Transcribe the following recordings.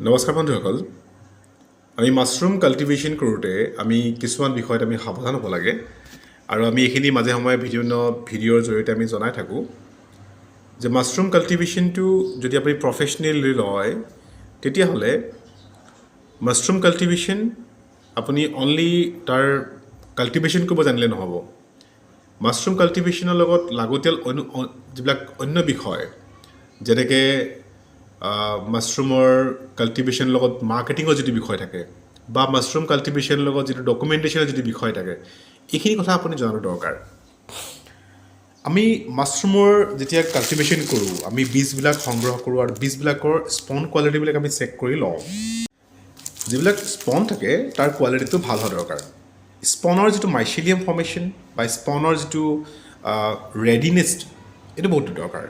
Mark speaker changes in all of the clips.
Speaker 1: নমস্কাৰ বন্ধুসকল আমি মাছৰুম কাল্টিভেশ্যন কৰোঁতে আমি কিছুমান বিষয়ত আমি সাৱধান হ'ব লাগে আৰু আমি এইখিনি মাজে সময়ে ভিডিঅ'ৰ জৰিয়তে আমি জনাই থাকোঁ যে মাছৰুম কাল্টিভেশ্যনটো যদি আপুনি প্ৰফেশ্যনেলি লয় তেতিয়াহ'লে মাছৰুম কাল্টিভেশ্যন আপুনি অনলি তাৰ কাল্টিভেশ্যন কৰিব জানিলে নহ'ব মাছৰুম কাল্টিভেশ্যনৰ লগত লাগতিয়াল যিবিলাক অন্য বিষয় যেনেকৈ মাছৰুমৰ কাল্টিভেশ্যনৰ লগত মাৰ্কেটিঙৰ যিটো বিষয় থাকে বা মাছৰুম কাল্টিভেশ্যনৰ লগত যিটো ডকুমেণ্টেশ্যনৰ যিটো বিষয় থাকে এইখিনি কথা আপুনি জনাটো দৰকাৰ আমি মাছৰুমৰ যেতিয়া কাল্টিভেশ্যন কৰোঁ আমি বীজবিলাক সংগ্ৰহ কৰোঁ আৰু বীজবিলাকৰ স্পন কোৱালিটিবিলাক আমি চেক কৰি লওঁ যিবিলাক স্পন থাকে তাৰ কোৱালিটিটো ভাল হোৱা দৰকাৰ স্পনৰ যিটো মাইচেলিয়াম ফৰ্মেশ্যন বা স্পনৰ যিটো ৰেডিনেছ এইটো বহুত দৰকাৰ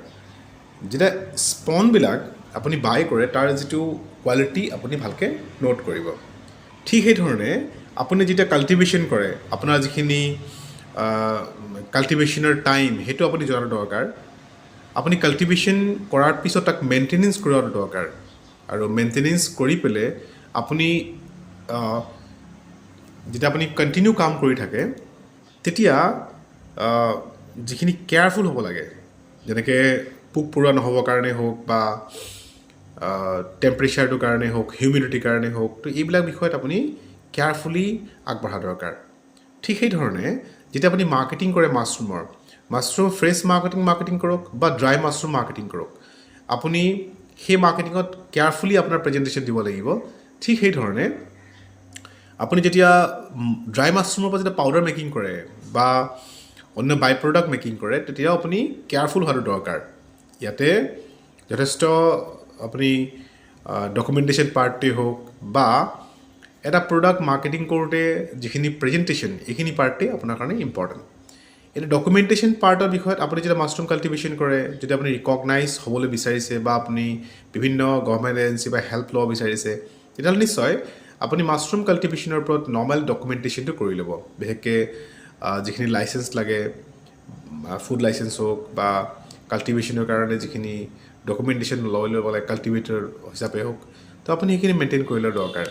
Speaker 1: যেতিয়া স্পনবিলাক আপুনি বাই কৰে তাৰ যিটো কোৱালিটি আপুনি ভালকৈ নোট কৰিব ঠিক সেইধৰণে আপুনি যেতিয়া কাল্টিভেশ্যন কৰে আপোনাৰ যিখিনি কাল্টিভেশ্যনৰ টাইম সেইটো আপুনি জনাটো দৰকাৰ আপুনি কাল্টিভেশ্যন কৰাৰ পিছত তাক মেইনটেনেঞ্চ কৰাটো দৰকাৰ আৰু মেইনটেনেঞ্চ কৰি পেলাই আপুনি যেতিয়া আপুনি কণ্টিনিউ কাম কৰি থাকে তেতিয়া যিখিনি কেয়াৰফুল হ'ব লাগে যেনেকৈ পোক পৰুৱা নহ'বৰ কাৰণে হওক বা টেম্পাৰেচাৰটোৰ কাৰণে হওক হিউমিডিটিৰ কাৰণে হওক তো এইবিলাক বিষয়ত আপুনি কেয়াৰফুলি আগবঢ়া দৰকাৰ ঠিক সেইধৰণে যেতিয়া আপুনি মাৰ্কেটিং কৰে মাছৰুম ফ্ৰেছ মাৰ্কেটিং কৰক বা ড্ৰাই মাছৰুম মাৰ্কেটিং কৰক আপুনি সেই মাৰ্কেটিঙত কেয়াৰফুলি আপোনাৰ প্ৰেজেণ্টেশ্যন দিব লাগিব ঠিক সেইধৰণে আপুনি যেতিয়া ড্ৰাই মাছৰুমৰ পৰা যেতিয়া পাউডাৰ মেকিং কৰে বা অন্য বাই প্ৰডাক্ট মেকিং কৰে তেতিয়াও আপুনি কেয়াৰফুল হোৱাটো দৰকাৰ ইয়াতে যথেষ্ট আপুনি ডকুমেণ্টেশ্যন পাৰ্টেই হওক বা এটা প্ৰডাক্ট মাৰ্কেটিং কৰোঁতে যিখিনি প্ৰেজেণ্টেশ্যন এইখিনি পাৰ্টেই আপোনাৰ কাৰণে ইম্পৰ্টেণ্ট এতিয়া ডকুমেণ্টেশ্যন পাৰ্টৰ বিষয়ত আপুনি যেতিয়া মাছৰুম কাল্টিভেশ্যন কৰে যদি আপুনি ৰিকগনাইজ হ'বলৈ বিচাৰিছে বা আপুনি বিভিন্ন গভৰ্ণমেণ্ট এজেঞ্চি বা হেল্প ল'ব বিচাৰিছে তেতিয়াহ'লে নিশ্চয় আপুনি মাছৰুম কাল্টিভেশ্যনৰ ওপৰত নৰ্মেল ডকুমেণ্টেশ্যনটো কৰি ল'ব বিশেষকৈ যিখিনি লাইচেঞ্চ লাগে ফুড লাইচেঞ্চ হওক বা কাল্টিভেশ্যনৰ কাৰণে যিখিনি ডকুমেণ্টেশ্যন লৈ ল'ব লাগে কাল্টিভেটৰ হিচাপে হওক তো আপুনি সেইখিনি মেইনটেইন কৰি লোৱাৰ দৰকাৰ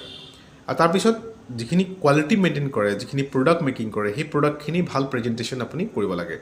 Speaker 1: আৰু তাৰপিছত যিখিনি কোৱালিটি মেইনটেইন কৰে যিখিনি প্ৰডাক্ট মেকিং কৰে সেই প্ৰডাক্টখিনি ভাল প্ৰেজেণ্টেশ্যন আপুনি কৰিব লাগে